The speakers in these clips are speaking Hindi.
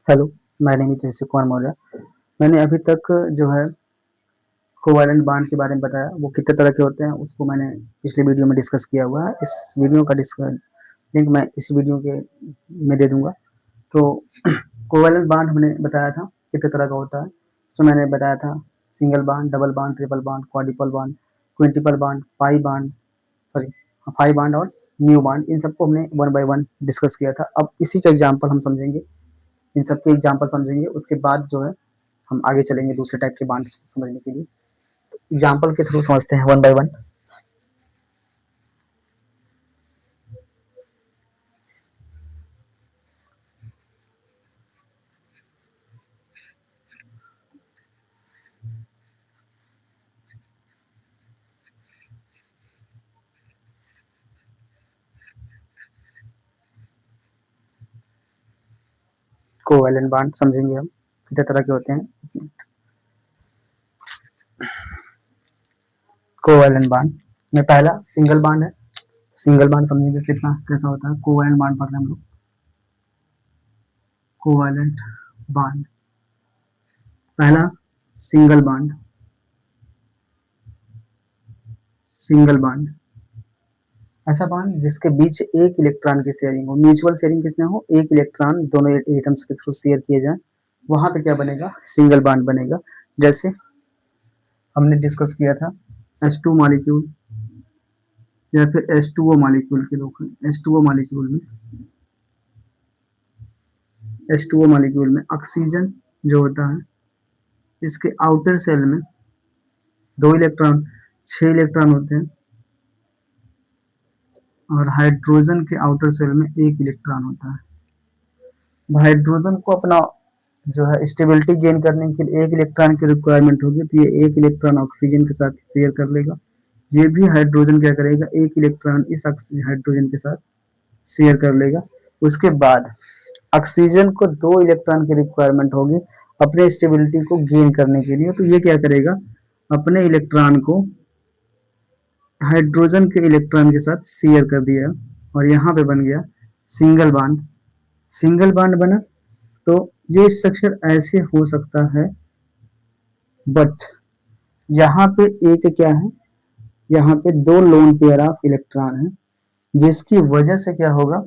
Hello, my name is Rishi Kumar Maurya. मैंने अभी तक जो है कोवैलेंट बॉन्ड के बारे में बताया, वो कितने तरह के होते हैं उसको मैंने पिछले वीडियो में डिस्कस किया हुआ है। इस वीडियो का लिंक मैं इस वीडियो के में दे दूँगा। तो कोवैलेंट बॉन्ड हमने बताया था कितने तरह का होता है। तो मैंने बताया था single bond, double bond, triple bond, quadruple bond, quintuple bond, pi bond और न्यू बॉन्ड। इन सबको हमने वन बाय वन डिस्कस किया था। अब इसी का एग्जाम्पल हम समझेंगे, इन सबके एग्जाम्पल समझेंगे। उसके बाद जो है हम आगे चलेंगे दूसरे टाइप के बॉन्ड्स को समझने के लिए। एग्जाम्पल के थ्रू समझते हैं one by one. Covalent bond समझेंगे हम कितने तरह के होते हैं। कोवैलेंट बॉन्ड में पहला सिंगल बॉन्ड है। सिंगल बॉन्ड समझेंगे कितना कैसा होता है। कोवैलेंट बॉन्ड पढ़ रहे हैं हम लोग। कोवैलेंट बॉन्ड पहला सिंगल बॉन्ड। सिंगल बॉन्ड ऐसा बॉन्ड जिसके बीच एक इलेक्ट्रॉन की शेयरिंग हो। म्यूचुअल शेयरिंग किसने हो, एक इलेक्ट्रॉन दोनों एटम्स के थ्रू शेयर किए जाए, वहां पे क्या बनेगा, सिंगल बॉन्ड बनेगा। जैसे हमने डिस्कस किया था H2 मॉलिक्यूल या फिर H2O मॉलिक्यूल के लोग H2O मॉलिक्यूल में ऑक्सीजन जो होता है, इसके आउटर सेल में 2 इलेक्ट्रॉन 6 इलेक्ट्रॉन होते हैं और हाइड्रोजन के आउटर सेल में 1 इलेक्ट्रॉन होता है। हाइड्रोजन को अपना जो है स्टेबिलिटी गेन करने के लिए 1 इलेक्ट्रॉन की रिक्वायरमेंट होगी, तो ये 1 इलेक्ट्रॉन ऑक्सीजन के साथ शेयर कर लेगा। ये भी हाइड्रोजन क्या करेगा, 1 इलेक्ट्रॉन इस हाइड्रोजन के साथ शेयर कर लेगा। उसके बाद ऑक्सीजन को 2 इलेक्ट्रॉन की रिक्वायरमेंट होगी अपने स्टेबिलिटी को गेन करने के लिए, तो ये क्या करेगा, अपने इलेक्ट्रॉन को हाइड्रोजन के इलेक्ट्रॉन के साथ शेयर कर दिया और यहाँ पे बन गया सिंगल बॉन्ड। सिंगल बॉन्ड बना तो ये स्ट्रक्चर ऐसे हो सकता है, बट यहाँ पे एक क्या है, यहाँ पे 2 लोन पेयर ऑफ इलेक्ट्रॉन है, जिसकी वजह से क्या होगा,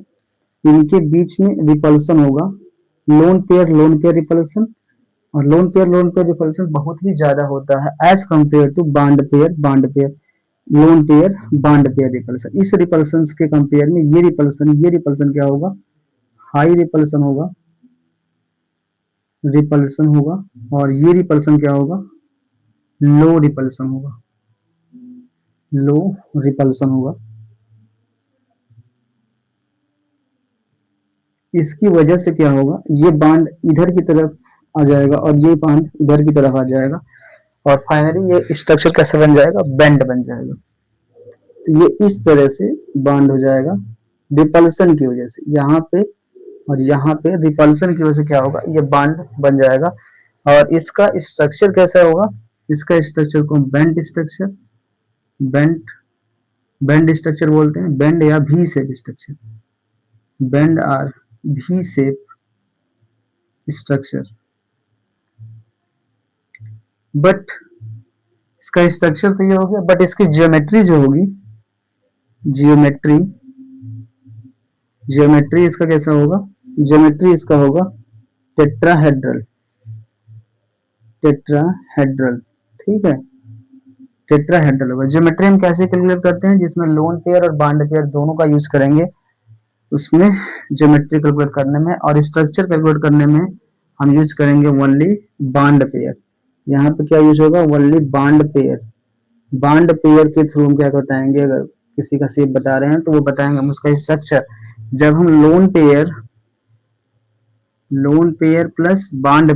इनके बीच में रिपल्सन होगा। लोन पेयर रिपल्सन, और लोन पेयर रिपल्सन बहुत ही ज्यादा होता है as compare to bond pair lone pair bond pair repulsion. इस रिपल्सन के कंपेयर में ये रिपल्सन क्या होगा, हाई रिपल्सन होगा, और ये रिपल्सन क्या होगा, लो रिपल्सन होगा। लो रिपल्सन होगा। इसकी वजह से क्या होगा, ये बांड इधर की तरफ आ जाएगा और ये बांड इधर की तरफ आ जाएगा, और फाइनली ये स्ट्रक्चर कैसे बन जाएगा, बेंड बन जाएगा। तो ये इस तरह से बांड हो जाएगा रिपल्सन की वजह से। यहाँ पे और यहाँ पे रिपल्सन की वजह से क्या होगा, ये बांड बन जाएगा। और इसका स्ट्रक्चर कैसा होगा, इसका स्ट्रक्चर को बेंड बेंड स्ट्रक्चर बोलते हैं, बेंड या भी शेप स्ट्रक्चर, बेंड और भी शेप स्ट्रक्चर। बट इसका स्ट्रक्चर तो ये हो गया, बट इसकी जियोमेट्री जो होगी, जियोमेट्री इसका कैसा होगा, जियोमेट्री इसका होगा टेट्राहेड्रल। ठीक है, टेट्राहेड्रल होगा। ज्योमेट्री हम कैसे कैलकुलेट करते हैं, जिसमें लोन पेयर और बॉन्ड पेयर दोनों का यूज करेंगे उसमें ज्योमेट्री कैलकुलेट करने में, और स्ट्रक्चर कैलकुलेट करने में हम यूज करेंगे ओनली बॉन्ड पेयर। यहाँ पे क्या यूज होगा, only bond pair. Bond pair के थ्रू हम क्या बताएंगे, अगर किसी का शेप बता रहे हैं तो वो बताएंगे हम उसका स्ट्रक्चर। जब हम lone pair plus bond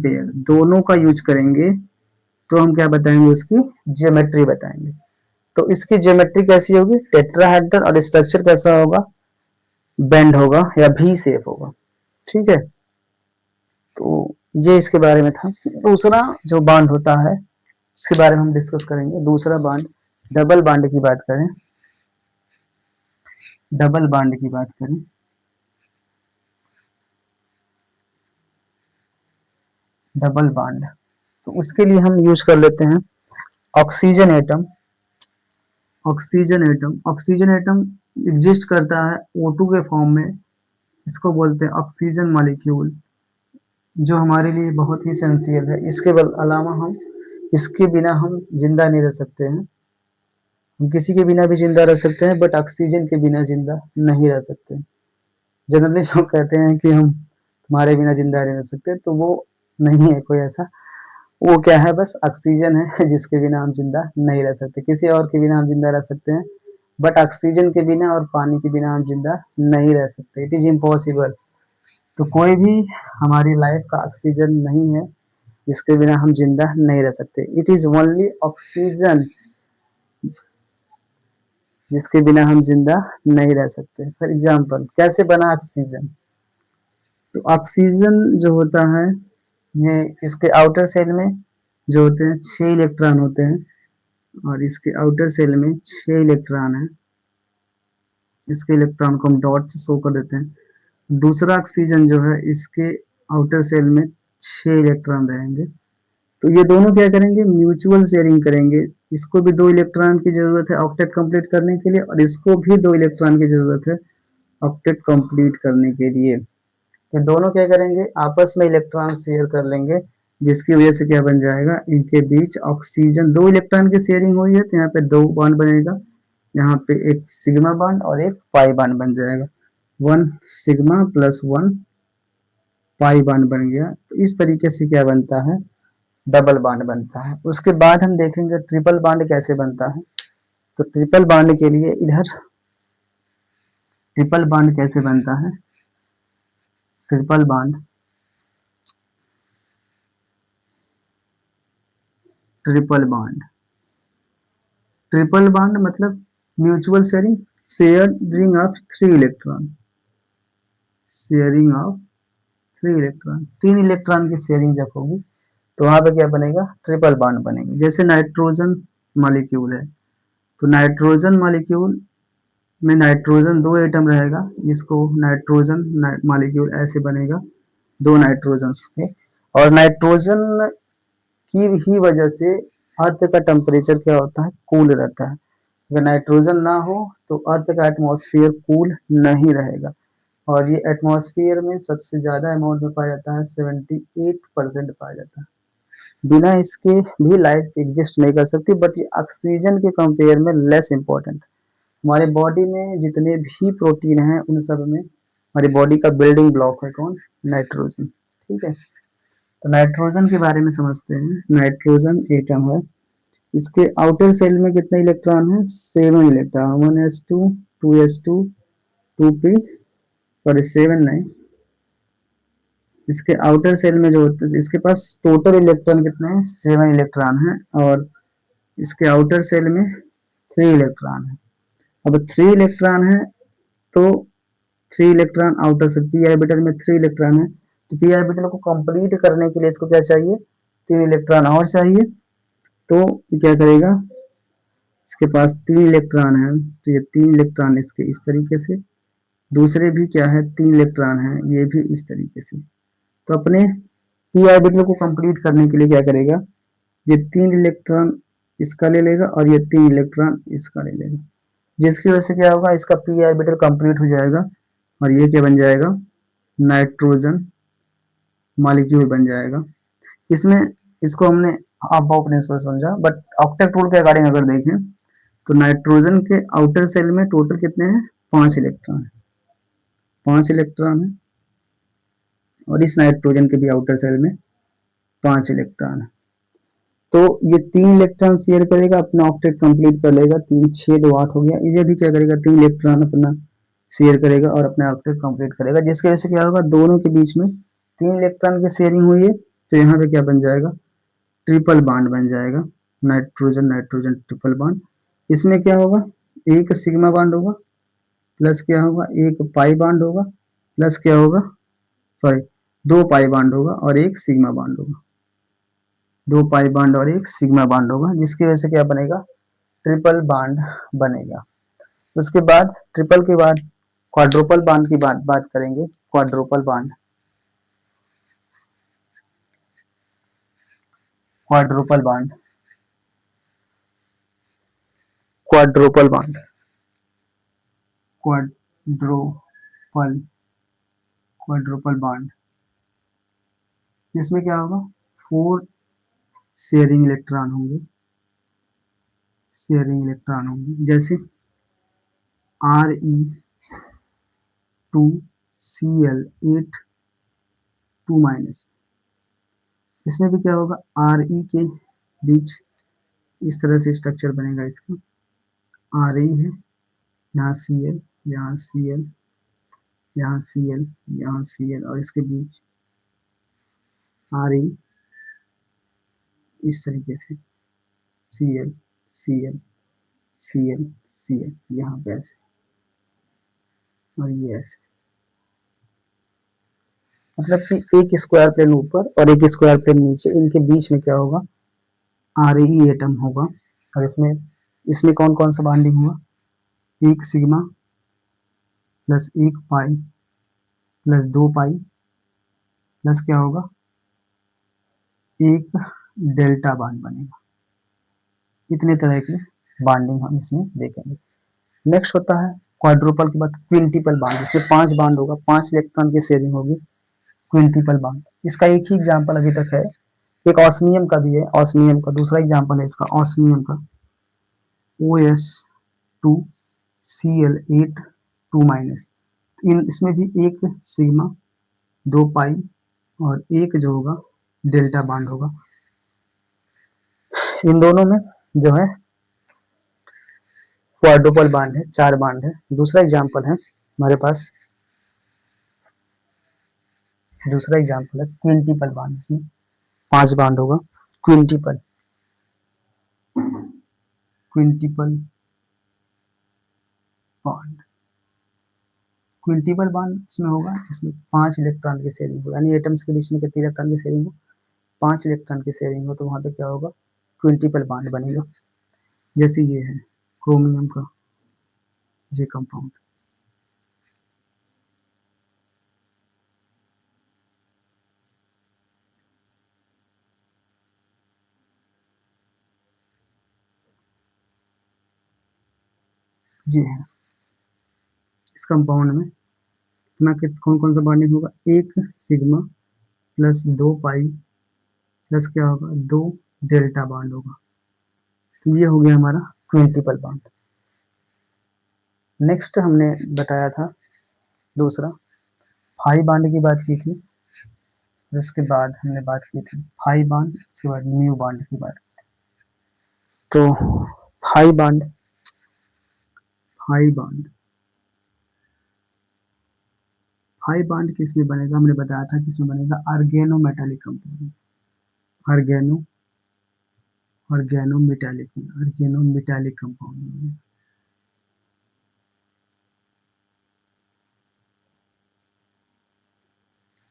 pair दोनों का यूज करेंगे तो हम क्या बताएंगे, उसकी ज्योमेट्री बताएंगे। तो इसकी ज्योमेट्री कैसी होगी, टेट्राहेड्रल, और स्ट्रक्चर कैसा होगा, बेंड होगा या भी शेप होगा। ठीक है, तो ये इसके बारे में था। दूसरा जो बॉन्ड होता है उसके बारे में हम डिस्कस करेंगे। दूसरा बॉन्ड, डबल बॉन्ड की बात करें, डबल बॉन्ड। तो उसके लिए हम यूज कर लेते हैं oxygen atom. Oxygen atom exist करता है O2 के फॉर्म में, इसको बोलते हैं ऑक्सीजन मॉलिक्यूल, जो हमारे लिए बहुत ही एसेंशियल है। अलावा हम इसके बिना हम जिंदा नहीं रह सकते हैं। हम किसी के बिना भी जिंदा रह सकते हैं, बट ऑक्सीजन के बिना जिंदा नहीं रह सकते। जनरली लोग कहते हैं कि हम तुम्हारे बिना जिंदा नहीं रह सकते, तो वो नहीं है कोई ऐसा। वो क्या है, बस ऑक्सीजन है जिसके बिना हम जिंदा नहीं रह सकते। किसी और के बिना हम जिंदा रह सकते हैं, बट ऑक्सीजन के बिना और पानी के बिना हम जिंदा नहीं रह सकते। It is impossible. तो कोई भी हमारी लाइफ का ऑक्सीजन नहीं है जिसके बिना हम जिंदा नहीं रह सकते। इट इज ओनली ऑक्सीजन जिसके बिना हम जिंदा नहीं रह सकते। फॉर एग्जाम्पल, कैसे बना ऑक्सीजन? तो ऑक्सीजन जो होता है, ये इसके आउटर सेल में जो होते हैं 6 इलेक्ट्रॉन होते हैं, और इसके आउटर सेल में 6 इलेक्ट्रॉन है। इसके इलेक्ट्रॉन को हम डॉट से शो कर देते हैं। दूसरा ऑक्सीजन जो है, इसके आउटर सेल में 6 इलेक्ट्रॉन रहेंगे। तो ये दोनों क्या करेंगे, म्यूचुअल शेयरिंग करेंगे। इसको भी 2 इलेक्ट्रॉन की जरूरत है ऑक्टेट कंप्लीट करने के लिए, और इसको भी 2 इलेक्ट्रॉन की जरूरत है ऑक्टेट कंप्लीट करने के लिए। तो दोनों क्या करेंगे, आपस में इलेक्ट्रॉन शेयर कर लेंगे, जिसकी वजह से क्या बन जाएगा, इनके बीच ऑक्सीजन, 2 इलेक्ट्रॉन की शेयरिंग हुई है तो यहाँ पे 2 बॉन्ड बनेगा। यहाँ पे एक सिग्मा बॉन्ड और एक पाई बॉन्ड बन जाएगा। 1 सिग्मा प्लस 1 पाई बॉन्ड बन गया। तो इस तरीके से क्या बनता है, डबल बॉन्ड बनता है। उसके बाद हम देखेंगे ट्रिपल बॉन्ड कैसे बनता है। तो ट्रिपल बॉन्ड के लिए इधर ट्रिपल बॉन्ड कैसे बनता है, triple bond, triple bond, triple bond मतलब mutual sharing, sharing of 3 electron, sharing of 3 electron, 3 electron की शेयरिंग जब होगी तो वहां पे क्या बनेगा, ट्रिपल बॉन्ड बनेगा। जैसे नाइट्रोजन मॉलिक्यूल है, तो नाइट्रोजन मॉलिक्यूल में नाइट्रोजन 2 एटम रहेगा, इसको नाइट्रोजन मॉलिक्यूल ऐसे बनेगा, 2 नाइट्रोजन के। और नाइट्रोजन की ही वजह से अर्थ का टेम्परेचर क्या होता है, कूल रहता है। अगर नाइट्रोजन ना हो तो अर्थ का एटमॉस्फेयर कूल नहीं रहेगा। और ये एटमॉस्फेयर में सबसे ज्यादा अमाउंट में पाया जाता है, 78% पाया जाता है। बिना इसके भी लाइफ एग्जिस्ट नहीं कर सकती, बट ये ऑक्सीजन के कंपेयर में लेस इंपॉर्टेंट। हमारे बॉडी में जितने भी प्रोटीन हैं उन सब में हमारी बॉडी का बिल्डिंग ब्लॉक है कौन, नाइट्रोजन। ठीक है, तो नाइट्रोजन के बारे में समझते हैं। नाइट्रोजन एटम है, इसके आउटर सेल में कितने इलेक्ट्रॉन है, 7 electron, 1s2 2s2 2p, sorry 7 नहीं, इसके आउटर सेल में जो होते हैं, इसके पास टोटल इलेक्ट्रॉन कितने हैं, 7 इलेक्ट्रॉन है, और इसके आउटर सेल में 3 इलेक्ट्रॉन है। अब 3 इलेक्ट्रॉन है तो 3 इलेक्ट्रॉन आउटर से, पी ऑर्बिटल में 3 इलेक्ट्रॉन है, तो पी ऑर्बिटल को कंप्लीट करने के लिए इसको क्या चाहिए, 3 इलेक्ट्रॉन और चाहिए। तो ये क्या करेगा, इसके पास 3 इलेक्ट्रॉन है, तो ये 3 इलेक्ट्रॉन इसके इस तरीके से, दूसरे भी क्या है 3 इलेक्ट्रॉन है, ये भी इस तरीके से। तो अपने पी ऑर्बिटल को कंप्लीट करने के लिए क्या करेगा, ये 3 इलेक्ट्रॉन इसका ले लेगा और ये 3 इलेक्ट्रॉन इसका ले लेगा, जिसकी वजह से क्या होगा, इसका पी ऑर्बिटल कंप्लीट हो जाएगा और ये क्या बन जाएगा, नाइट्रोजन मॉलिक्यूल बन जाएगा। इसमें इसको हमने हाफ बाउ प्रिंसिपल समझा, बट ऑक्टेट रूल के अकॉर्डिंग अगर देखें तो नाइट्रोजन के आउटर सेल में टोटल कितने हैं, 5 इलेक्ट्रॉन है, 5 इलेक्ट्रॉन है, और इस नाइट्रोजन के भी आउटर सेल में 5 इलेक्ट्रॉन है। तो ये 3 इलेक्ट्रॉन शेयर करेगा, अपना ऑक्टेट कंप्लीट कर लेगा, 3 6 2 8 हो गया। ये भी क्या करेगा, 3 इलेक्ट्रॉन अपना शेयर करेगा और अपना ऑक्टेट कंप्लीट करेगा, जिसकी वजह से क्या होगा, दोनों के बीच में 3 इलेक्ट्रॉन की शेयरिंग हुई है, तो यहाँ पे क्या बन जाएगा, ट्रिपल बॉन्ड बन जाएगा, नाइट्रोजन नाइट्रोजन ट्रिपल बॉन्ड। इसमें क्या होगा, एक सिग्मा बॉन्ड होगा, प्लस क्या होगा, एक पाई बॉन्ड होगा, प्लस क्या होगा, सॉरी 2 पाई बॉन्ड होगा और एक सिग्मा बॉन्ड होगा, 2 पाई बॉन्ड और एक सिग्मा बॉन्ड होगा, जिसकी वजह से क्या बनेगा, ट्रिपल बॉन्ड बनेगा। उसके बाद ट्रिपल के बाद क्वाड्रुपल बॉन्ड की बात करेंगे। Quadruple bond, quadruple bond, quadruple bond, quadruple quadruple bond, इसमें क्या होगा, 4 शेयरिंग इलेक्ट्रॉन होंगे, शेयरिंग इलेक्ट्रॉन होंगे, जैसे Re2Cl8 2-, इसमें भी क्या होगा, Re के बीच इस तरह से स्ट्रक्चर बनेगा इसका, Re है, यहाँ Cl, यहाँ Cl, यहाँ Cl, यहाँ Cl, और इसके बीच Re इस तरीके से Cl Cl Cl Cl, यहाँ पे ऐसे और ये ऐसे, मतलब कि एक स्क्वायर प्लेन ऊपर और एक स्क्वायर प्लेन नीचे, इनके बीच में क्या होगा, Re एटम होगा। और इसमें इसमें कौन कौन सा बॉन्डिंग हुआ, एक सिग्मा प्लस एक पाई प्लस 2 पाई प्लस क्या होगा, एक डेल्टा बॉन्ड बनेगा। इतने तरह की बॉन्डिंग हम इसमें देखेंगे। नेक्स्ट होता है क्वाड्रुपल के बाद क्विंटिपल बॉन्ड, इसमें 5 बॉन्ड होगा, 5 इलेक्ट्रॉन की शेयरिंग होगी, क्विंटिपल बॉन्ड। इसका एक ही एग्जांपल अभी तक है, एक ऑस्मियम का भी है, ऑस्मियम का दूसरा एग्जांपल है इसका, ऑस्मियम का OS2Cl8 2-, इसमें भी एक सिग्मा 2 पाई और एक जो होगा डेल्टा बॉन्ड होगा। इन दोनों में जो है क्वाड्रुपल बॉन्ड है, 4 बॉन्ड है। दूसरा एग्जांपल है हमारे पास, दूसरा एग्जांपल है क्विंटिपल बॉन्ड, इसमें 5 बॉन्ड होगा, क्विंटिपल क्विंटिपल बॉन्ड। क्विंटिपल बॉन्ड इसमें होगा, इसमें 5 इलेक्ट्रॉन की शेयरिंग हो, यानी एटम्स के बीच में कितने इलेक्ट्रॉन की शेयरिंग हो, 5 इलेक्ट्रॉन की शेयरिंग हो, तो वहां पे क्या होगा, क्विंटिपल बॉन्ड बनेगा। जैसे ये है क्रोमियम का जे कंपाउंड, ये है, इस कंपाउंड में इतना कौन कौन सा बॉन्डिंग होगा, एक सिग्मा प्लस 2 पाई प्लस क्या होगा, 2 डेल्टा बॉन्ड होगा। तो ये हो गया हमारा क्विंटिपल बॉन्ड। नेक्स्ट हमने बताया था दूसरा, पाई बॉन्ड की बात की थी, उसके बाद हमने बात की थी पाई बॉन्ड, उसके बाद म्यू बॉन्ड की बात। तो pi bond, pi bond, pi bond किसमें बनेगा, हमने बताया था किसमें बनेगा, organo metallic compound, organo organo metallic, organo metallic compound,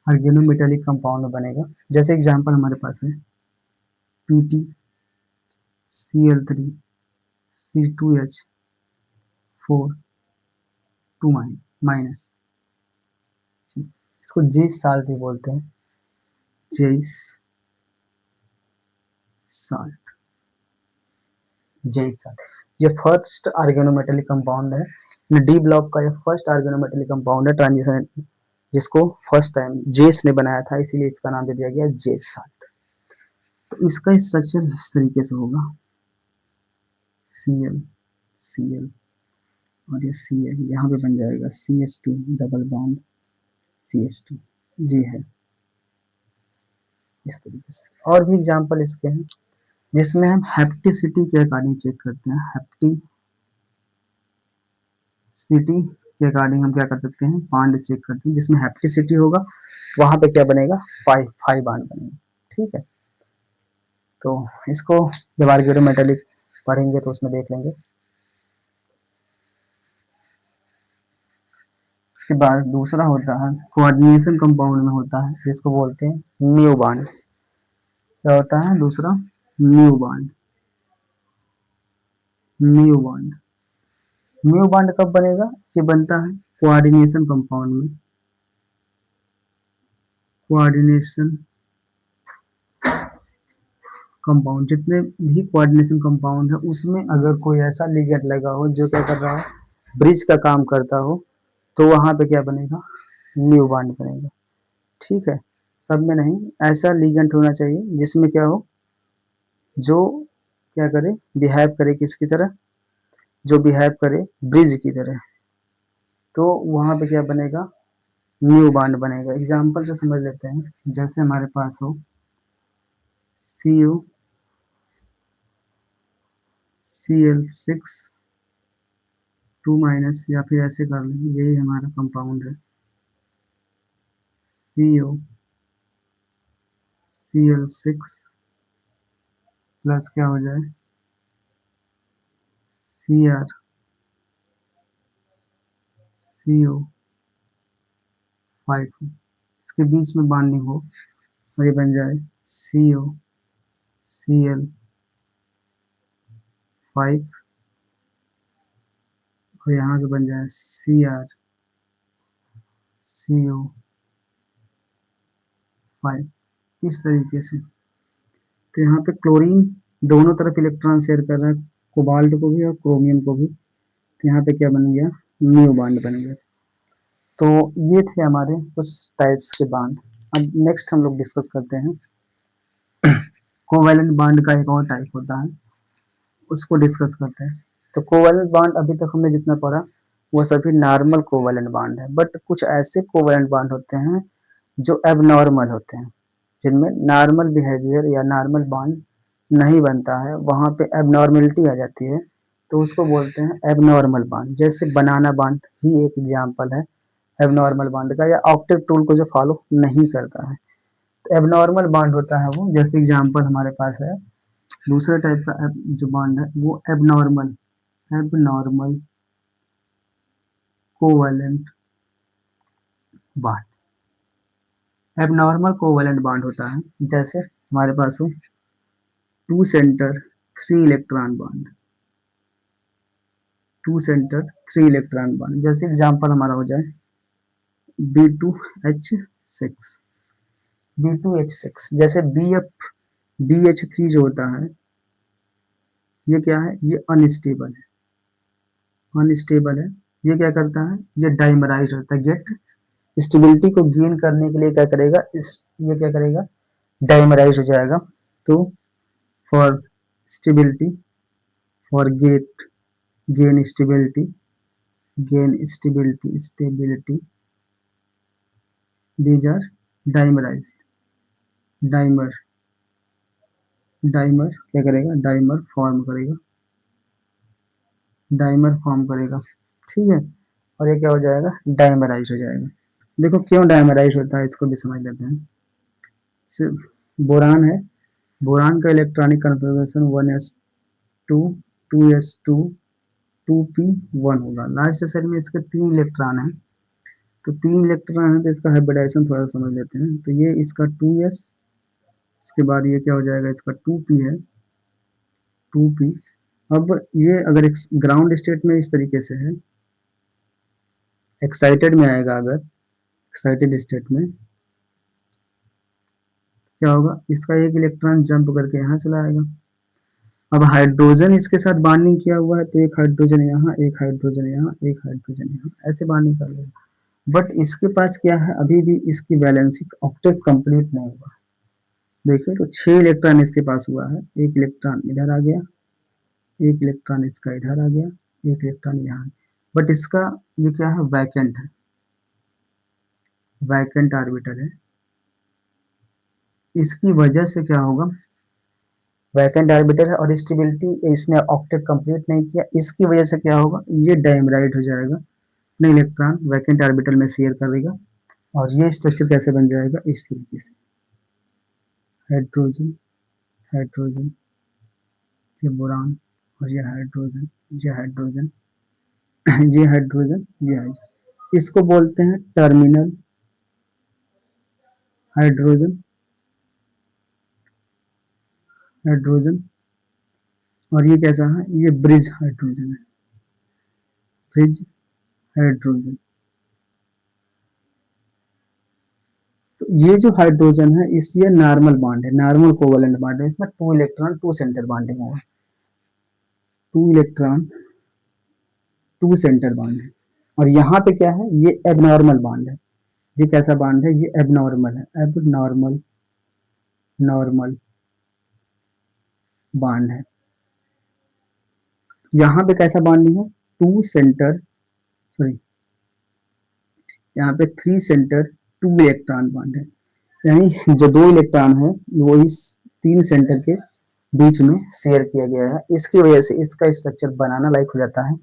organo metallic compound बनेगा। जैसे एग्जांपल हमारे पास है PtCl3C2H4 2-, इसको जेस साल्ट भी बोलते हैं, जेस साल्ट, जेस साल्ट। ये फर्स्ट आर्गेनोमेटेलिक कंपाउंड है, डी ब्लॉक का ये फर्स्ट आर्गेनोमेटेलिक कंपाउंड है ट्रांजिशन, जिसको फर्स्ट टाइम जेस ने बनाया था, इसीलिए इसका नाम दे दिया गया जेस साल्ट। तो इसका स्ट्रक्चर इस तरीके से होगा, Cl Cl और ये Cl यहाँ पे बन जाएगा CH2 डबल बॉन्ड CH2, जी है इस तरीके से। और भी एग्जांपल इसके हैं जिसमें हम हैप्टिसिटी के अकॉर्डिंग चेक करते हैं, हैप्टिसिटी के अकॉर्डिंग हम क्या कर सकते हैं, बॉन्ड चेक करते हैं, जिसमें हैप्टिसिटी होगा वहां पे क्या बनेगा, 5 बॉन्ड बनेगा, ठीक है। तो इसको जब आर्गेनोमेटेलिक पढ़ेंगे तो उसमें देख लेंगे। इसके बाद दूसरा होता है कोऑर्डिनेशन कंपाउंड में होता है, जिसको बोलते हैं म्यू बॉन्ड। क्या होता है दूसरा, mu bond, mu bond. Mu bond कब बनेगा, ये बनता है कोऑर्डिनेशन कंपाउंड में, कोऑर्डिनेशन कंपाउंड, जितने भी कोऑर्डिनेशन कंपाउंड है उसमें अगर कोई ऐसा लिगेंड लगा हो जो क्या कर रहा हो, ब्रिज का काम करता हो, तो वहां पे क्या बनेगा, न्यू बॉन्ड बनेगा। ठीक है, सब में नहीं, ऐसा लिगेंड होना चाहिए जिसमें क्या हो, जो क्या करे, बिहेव करे किसकी तरह, जो बिहेव करे ब्रिज की तरह, तो वहां पे क्या बनेगा, न्यू बॉन्ड बनेगा। एग्जाम्पल से समझ लेते हैं, जैसे हमारे पास हो CuCl6 2 या फिर ऐसे कर लें, यही हमारा कंपाउंड है CuCl6 प्लस क्या हो जाए CrCO5, इसके बीच में बॉन्डिंग हो और ये बन जाए CuCl5 और यहाँ से बन जाए CrCO5, इस तरीके से। तो यहाँ पे क्लोरीन दोनों तरफ इलेक्ट्रॉन शेयर कर रहा है, कोबाल्ट को भी और क्रोमियम को भी, तो यहाँ पे क्या बन गया, न्यू बॉन्ड बन गया। तो ये थे हमारे कुछ टाइप्स के बॉन्ड। अब नेक्स्ट हम लोग डिस्कस करते हैं कोवैलेंट बॉन्ड का एक और टाइप होता है, उसको डिस्कस करते हैं। तो कोवैलेंट बॉन्ड अभी तक हमने जितना पढ़ा वो सभी नॉर्मल कोवैलेंट बॉन्ड है, बट कुछ ऐसे कोवैलेंट बॉन्ड होते हैं जो एबनॉर्मल होते हैं, जिनमें नॉर्मल बिहेवियर या नॉर्मल बॉन्ड नहीं बनता है, वहाँ पे एबनॉर्मलिटी आ जाती है, तो उसको बोलते हैं एबनॉर्मल बॉन्ड। जैसे बनाना बॉन्ड ही एक एग्जाम्पल है एबनॉर्मल बॉन्ड का, या ऑक्टेट रूल को जो फॉलो नहीं करता है, तो एबनॉर्मल बॉन्ड होता है वो। जैसे एग्जाम्पल हमारे पास है दूसरे टाइप का जो बॉन्ड है वो abnormal abnormal covalent bond. Abnormal covalent bond होता है जैसे हमारे पास हो 2 centre 3 electron bond, 2 centre 3 electron bond. जैसे एग्जांपल हमारा हो जाए B2H6 B2H6, जैसे BH3 जो होता है ये क्या है, ये अनस्टेबल है, अनस्टेबल है। ये क्या करता है, ये डाइमराइज होता है, गेट स्टेबिलिटी को गेन करने के लिए क्या करेगा, ये क्या करेगा, डाइमराइज हो जाएगा। तो for stability, for gain stability these are dimerize, dimer dimer क्या करेगा, डाइमर फॉर्म करेगा। ठीक है, और ये क्या हो जाएगा, डाइमराइज हो जाएगा। देखो क्यों डाइमराइज होता है, इसको भी समझ लेते हैं। सिर्फ बोरान है, बोरान का electronic configuration 1s2 2s2 2p1 होगा। लास्ट साइड में इसके 3 इलेक्ट्रॉन है, तो 3 इलेक्ट्रॉन है तो इसका हाइब्रिडाइजेशन थोड़ा समझ लेते हैं। तो ये इसका 2s, इसके बाद ये क्या हो जाएगा, इसका 2p है, 2p। अब ये अगर ग्राउंड स्टेट में इस तरीके से है, एक्साइटेड में आएगा, अगर एक्साइटेड स्टेट में क्या होगा, इसका एक इलेक्ट्रॉन जंप करके यहाँ चला आएगा। अब हाइड्रोजन इसके साथ बॉन्डिंग किया हुआ है, तो एक हाइड्रोजन यहाँ, एक हाइड्रोजन यहाँ, एक हाइड्रोजन यहाँ, ऐसे बॉन्डिंग कर लेगा। बट इसके पास क्या है, अभी भी इसकी वैलेंसी ऑक्टेट कंप्लीट नहीं हुआ। देखिए तो 6 इलेक्ट्रॉन इसके पास हुआ है, एक इलेक्ट्रॉन इधर आ गया, एक इलेक्ट्रॉन इसका इधर आ गया, एक इलेक्ट्रॉन यहाँ, बट इसका ये क्या है, वैकेंट है, वैकेंट ऑर्बिटल है। इसकी वजह से क्या होगा, वैकेंट ऑर्बिटल है और स्टेबिलिटी इसने ऑक्टेट कंप्लीट नहीं किया, इसकी वजह से क्या होगा, ये डाइमराइट हो जाएगा, अपने इलेक्ट्रॉन वैकेंट ऑर्बिटल में शेयर करेगा, और ये स्ट्रक्चर कैसे बन जाएगा, इस तरीके से, हाइड्रोजन हाइड्रोजन, ये बोरान, और ये हाइड्रोजन, ये हाइड्रोजन ये हाइड्रोजन, ये हाइड्रोजन, इसको बोलते हैं टर्मिनल हाइड्रोजन, हाइड्रोजन। और ये कैसा है, ये ब्रिज हाइड्रोजन है, ब्रिज हाइड्रोजन। तो ये जो हाइड्रोजन है इस ये नॉर्मल बॉन्ड है, नॉर्मल कोवेलेंट बॉन्ड है, इसमें 2 इलेक्ट्रॉन 2 सेंटर बॉन्डिंग होगा, 2 इलेक्ट्रॉन 2 सेंटर बॉन्ड है। और यहाँ पे क्या है, ये एबनॉर्मल बॉन्ड है। ये कैसा बॉन्ड है, ये एबनॉर्मल है, एबनॉर्मल नॉर्मल बॉन्ड है। यहाँ पे कैसा बॉन्डिंग है, 2 सेंटर, सॉरी यहाँ पे 3 सेंटर 2 इलेक्ट्रॉन बॉन्ड है, यानी जो 2 इलेक्ट्रॉन है वो इस 3 सेंटर के बीच में शेयर किया गया है। इसकी वजह से इसका स्ट्रक्चर बनाना लायक हो जाता है,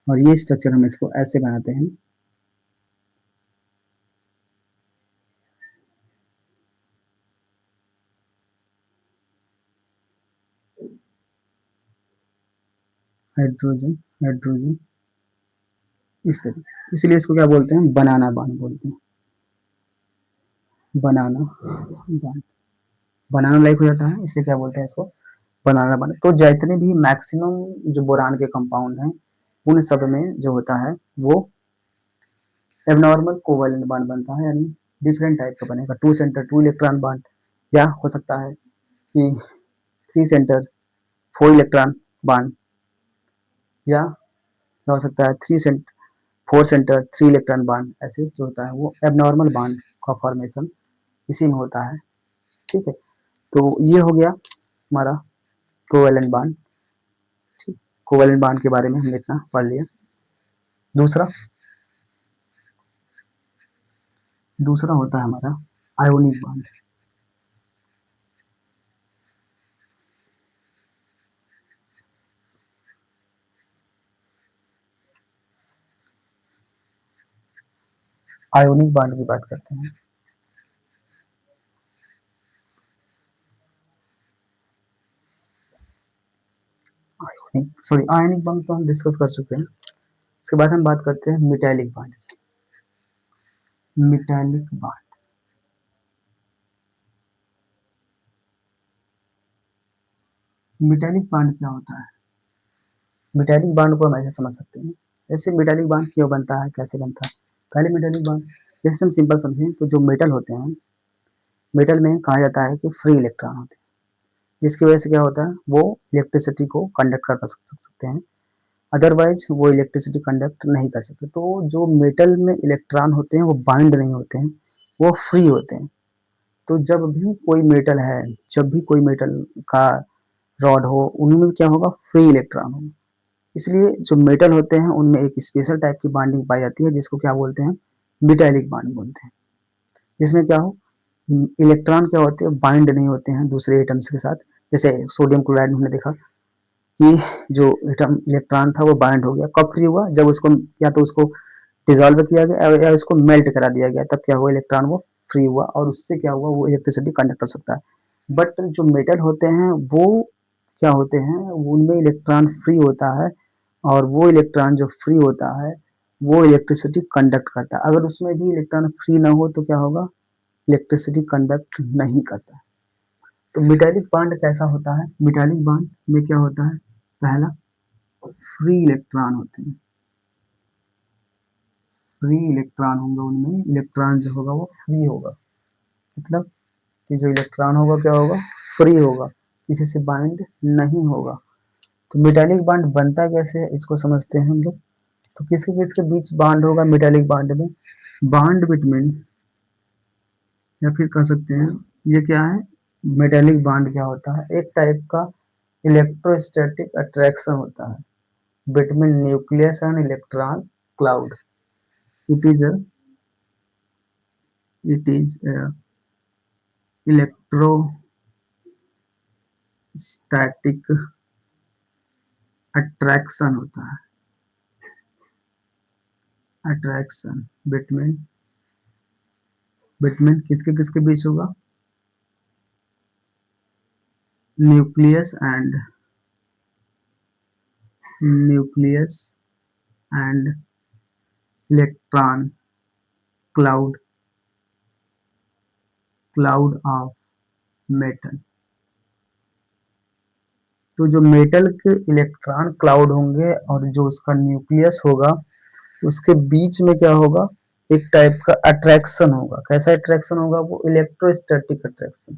और ये स्ट्रक्चर हम इसको ऐसे बनाते हैं। हाइड्रोजन हाइड्रोजन इस तरीके से, इसलिए इसको क्या बोलते हैं, बनाना बॉन्ड बोलते हैं, बनाना बॉन्ड, बनाना लायक हो जाता है, इसलिए क्या बोलते हैं इसको, बनाना बॉन्ड। तो जितने भी मैक्सिमम जो बोरान के कंपाउंड हैं उन सब में जो होता है वो एबनॉर्मल कोवेलेंट बॉन्ड बनता है, यानी डिफरेंट टाइप का बनेगा, 2 सेंटर 2 इलेक्ट्रॉन बॉन्ड, या हो सकता है कि 3 सेंटर 4 इलेक्ट्रॉन बॉन्ड, या क्या हो सकता है 4 सेंटर 3 इलेक्ट्रॉन बॉन्ड, ऐसे जो होता है वो एबनॉर्मल बॉन्ड का फॉर्मेशन इसी में होता है। ठीक है, तो ये हो गया हमारा कोवेलेंट बॉन्ड। ठीक, कोवेलेंट बॉन्ड के बारे में हमने इतना पढ़ लिया। दूसरा दूसरा होता है हमारा आयोनिक बॉन्ड। आयोनिक बॉन्ड की बात करते हैं। सॉरी, आयनिक बॉन्ड तो हम डिस्कस कर चुके हैं। उसके बाद हम बात करते हैं metallic bond. Metallic bond, metallic bond क्या होता है, मेटालिक बॉन्ड को हम ऐसे समझ सकते हैं, जैसे मेटालिक बॉन्ड क्यों बनता है, कैसे बनता है। पहले मेटालिक बॉन्ड जैसे हम सिंपल समझें तो जो मेटल होते हैं, मेटल में कहा जाता है कि फ्री इलेक्ट्रॉन होते हैं, जिसकी वजह से क्या होता है वो इलेक्ट्रिसिटी को कंडक्ट कर सकते हैं, अदरवाइज वो इलेक्ट्रिसिटी कंडक्ट नहीं कर सकते। तो जो मेटल में इलेक्ट्रॉन होते हैं वो बाइंड नहीं होते हैं, वो फ्री होते हैं। तो जब भी कोई मेटल है, जब भी कोई मेटल का रॉड हो, उनमें क्या होगा, फ्री इलेक्ट्रॉन होगा। इसलिए जो मेटल होते हैं उनमें एक स्पेशल टाइप की बॉन्डिंग पाई जाती है, जिसको क्या बोलते हैं, मेटालिक बॉन्ड बोलते हैं। जिसमें क्या हो, इलेक्ट्रॉन क्या होते हैं, बाइंड नहीं होते हैं दूसरे एटम्स के साथ। जैसे सोडियम क्लोराइड में हमने देखा कि जो एटम इलेक्ट्रॉन था वो बाइंड हो गया, कब फ्री हुआ, जब उसको या तो उसको डिजोल्व किया गया या उसको मेल्ट करा दिया गया, तब क्या हुआ, इलेक्ट्रॉन वो फ्री हुआ, और उससे क्या हुआ, वो इलेक्ट्रिसिटी कंडक्ट कर सकता है। बट जो मेटल होते हैं वो क्या होते हैं, उनमें इलेक्ट्रॉन फ्री होता है, और वो इलेक्ट्रॉन जो फ्री होता है वो इलेक्ट्रिसिटी कंडक्ट करता है। अगर उसमें भी इलेक्ट्रॉन फ्री ना हो तो क्या होगा, इलेक्ट्रिसिटी कंडक्ट नहीं करता। तो मेटालिक बॉन्ड कैसा होता है, मेटालिक बॉन्ड में क्या होता है, पहला फ्री इलेक्ट्रॉन होते हैं, फ्री इलेक्ट्रॉन होंगे, उनमें इलेक्ट्रॉन जो होगा वो फ्री होगा, मतलब कि जो इलेक्ट्रॉन होगा क्या होगा, फ्री होगा, किसी से बाइंड नहीं होगा। तो मेटालिक बॉन्ड बनता कैसे है इसको समझते हैं हम लोग। तो किसके किसके बीच बॉन्ड होगा मेटालिक बॉन्ड में, बॉन्ड बिटवीन, या फिर कह सकते हैं ये क्या है, मेटालिक बॉन्ड क्या होता है, एक टाइप का इलेक्ट्रोस्टैटिक अट्रैक्शन होता है between nucleus and electron cloud. It is a it is electrostatic attraction होता है, अट्रैक्शन बिटवीन, बिटवीन किसके किसके बीच होगा, nucleus and, nucleus and electron cloud, cloud of metal. तो जो मेटल के इलेक्ट्रॉन क्लाउड होंगे और जो उसका न्यूक्लियस होगा उसके बीच में क्या होगा, एक टाइप का अट्रैक्शन होगा। कैसा अट्रैक्शन होगा? वो इलेक्ट्रोस्टैटिक अट्रैक्शन।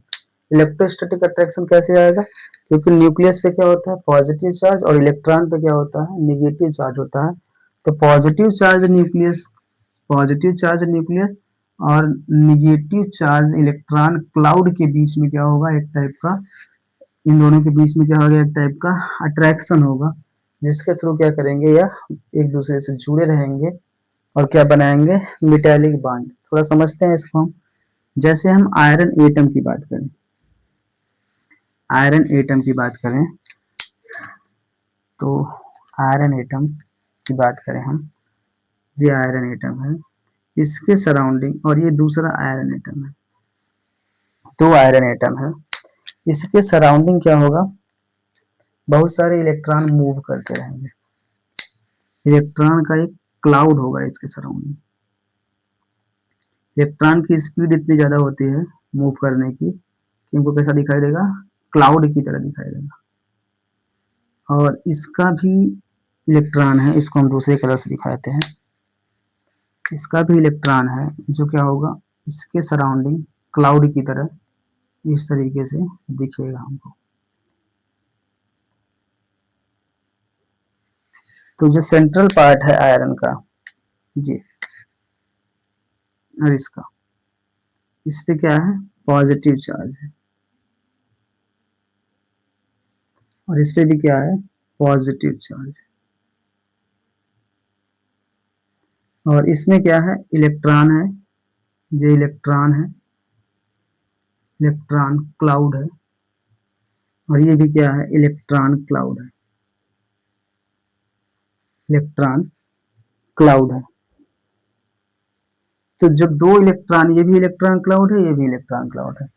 इलेक्ट्रोस्टैटिक अट्रैक्शन कैसे आएगा? क्योंकि न्यूक्लियस पे क्या होता है? पॉजिटिव चार्ज, और इलेक्ट्रॉन पे क्या होता है? नेगेटिव चार्ज होता है। तो पॉजिटिव चार्ज न्यूक्लियस और निगेटिव चार्ज इलेक्ट्रॉन क्लाउड के बीच में क्या होगा? एक टाइप का, इन दोनों के बीच में क्या होगा? एक टाइप का अट्रैक्शन होगा, जिसके थ्रू क्या करेंगे? यह एक दूसरे से जुड़े रहेंगे और क्या बनाएंगे? Metallic bond. थोड़ा समझते हैं इसको हम। जैसे हम आयरन एटम की बात करें, आयरन एटम की बात करें तो आयरन एटम की बात करें हम, ये आयरन एटम है, इसके सराउंडिंग, और ये दूसरा आयरन एटम है, दो आयरन एटम है, इसके सराउंडिंग क्या होगा? बहुत सारे इलेक्ट्रॉन मूव करते रहेंगे। इलेक्ट्रॉन का एक क्लाउड होगा इसके सराउंडिंग। इलेक्ट्रॉन की स्पीड इतनी ज्यादा होती है मूव करने की कि इनको कैसा दिखाई देगा? क्लाउड की तरह दिखाई देगा। और इसका भी इलेक्ट्रॉन है, इसको हम दूसरे कलर से दिखाते हैं। इसका भी इलेक्ट्रॉन है जो क्या होगा? इसके सराउंडिंग क्लाउड की तरह इस तरीके से दिखेगा हमको। तो जो सेंट्रल पार्ट है आयरन का, जी, और इसका, इस पे क्या है? पॉजिटिव चार्ज है, और इस पे भी क्या है? पॉजिटिव चार्ज है। और इसमें क्या है? इलेक्ट्रॉन है, जो इलेक्ट्रॉन है, इलेक्ट्रॉन क्लाउड है, और ये भी क्या है? इलेक्ट्रॉन क्लाउड है, इलेक्ट्रॉन क्लाउड है। तो जब दो इलेक्ट्रॉन, ये भी इलेक्ट्रॉन क्लाउड है, ये भी इलेक्ट्रॉन क्लाउड है,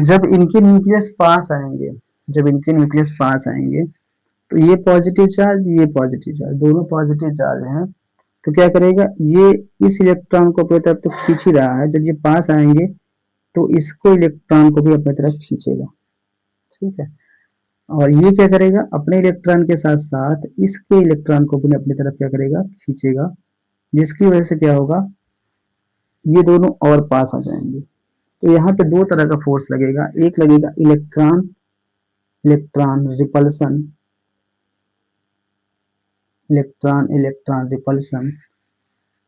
जब इनके न्यूक्लियस पास आएंगे, जब इनके न्यूक्लियस पास आएंगे तो ये पॉजिटिव चार्ज, ये पॉजिटिव चार्ज, दोनों पॉजिटिव चार्ज हैं, तो क्या करेगा? ये इस इलेक्ट्रॉन को अपनी तरफ तो खींच ही रहा है, जब ये पास आएंगे तो इसको इलेक्ट्रॉन को भी अपनी तरफ खींचेगा। ठीक है। और ये क्या करेगा? अपने इलेक्ट्रॉन के साथ साथ इसके इलेक्ट्रॉन को भी अपनी तरफ क्या करेगा? खींचेगा, जिसकी वजह से क्या होगा? ये दोनों और पास हो जाएंगे। तो यहाँ पे दो तरह का फोर्स लगेगा। एक लगेगा electron electron repulsion, electron electron repulsion.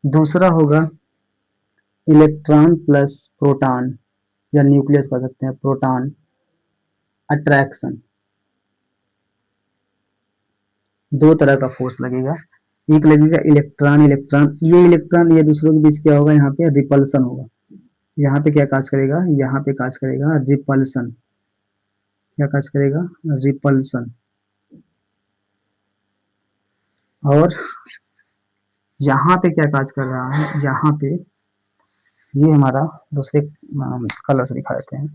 दूसरा होगा इलेक्ट्रॉन प्लस प्रोटॉन, या न्यूक्लियस कह सकते हैं, प्रोटॉन अट्रैक्शन। दो तरह का फोर्स लगेगा। एक लगेगा इलेक्ट्रॉन इलेक्ट्रॉन, ये दूसरों के बीच क्या होगा? यहाँ पे रिपल्सन होगा। यहाँ पे क्या काज करेगा? यहाँ पे काज करेगा रिपल्सन। क्या काज करेगा? रिपल्सन। और यहाँ पे क्या काज कर रहा है? यहाँ पे ये हमारा दूसरे कलर से दिखा देते हैं।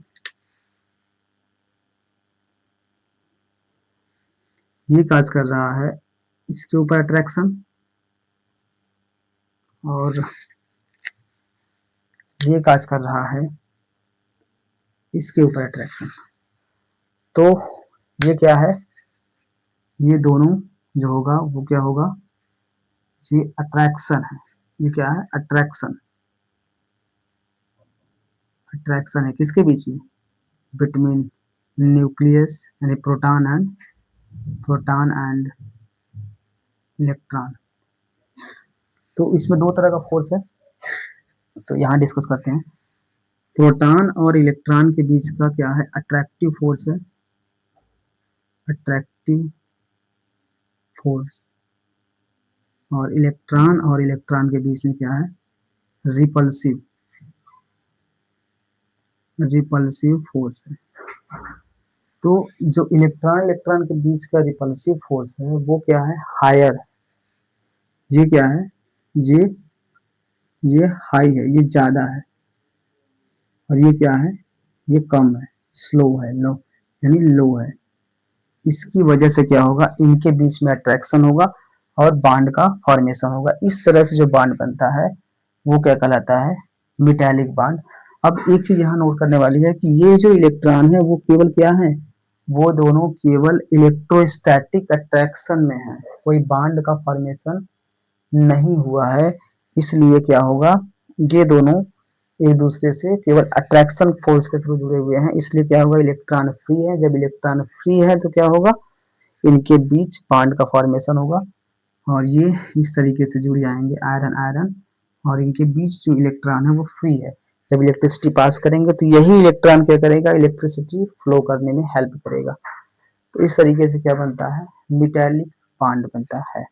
ये काज कर रहा है इसके ऊपर अट्रैक्शन, और ये काज कर रहा है इसके ऊपर अट्रैक्शन। तो ये क्या है? ये दोनों जो होगा वो क्या होगा? ये अट्रैक्शन है। ये क्या है? अट्रैक्शन। अट्रैक्शन है किसके बीच में? बिटवीन न्यूक्लियस यानी प्रोटॉन एंड इलेक्ट्रॉन। तो इसमें दो तरह का फोर्स है, तो यहाँ डिस्कस करते हैं। प्रोटॉन और इलेक्ट्रॉन के बीच का क्या है? अट्रैक्टिव फोर्स है, अट्रैक्टिव फोर्स। और इलेक्ट्रॉन के बीच में क्या है? रिपल्सिव, रिपल्सिव फोर्स है। तो जो इलेक्ट्रॉन इलेक्ट्रॉन के बीच का रिपल्सिव फोर्स है वो क्या है? हायर। ये क्या है? ये ये हाई है, ये ज्यादा है। और ये क्या है? ये कम है, स्लो है, लो यानी लो है। इसकी वजह से क्या होगा? इनके बीच में अट्रैक्शन होगा और बॉन्ड का फॉर्मेशन होगा। इस तरह से जो बॉन्ड बनता है वो क्या कहलाता है? Metallic bond. अब एक चीज यहाँ नोट करने वाली है कि ये जो इलेक्ट्रॉन है वो केवल क्या है? वो दोनों केवल इलेक्ट्रोस्टैटिक अट्रैक्शन में है, कोई बॉन्ड का फॉर्मेशन नहीं हुआ है। इसलिए क्या होगा, ये दोनों एक दूसरे से केवल अट्रैक्शन फोर्स के थ्रू जुड़े हुए हैं, इसलिए क्या होगा, इलेक्ट्रॉन फ्री है। जब इलेक्ट्रॉन फ्री है तो क्या होगा, इनके बीच बॉन्ड का फॉर्मेशन होगा और ये इस तरीके से जुड़ जाएंगे आयरन आयरन, और इनके बीच जो इलेक्ट्रॉन है वो फ्री है। जब इलेक्ट्रिसिटी पास करेंगे तो यही इलेक्ट्रॉन क्या करेगा, इलेक्ट्रिसिटी फ्लो करने में हेल्प करेगा। तो इस तरीके से क्या बनता है, मेटालिक बॉन्ड बनता है।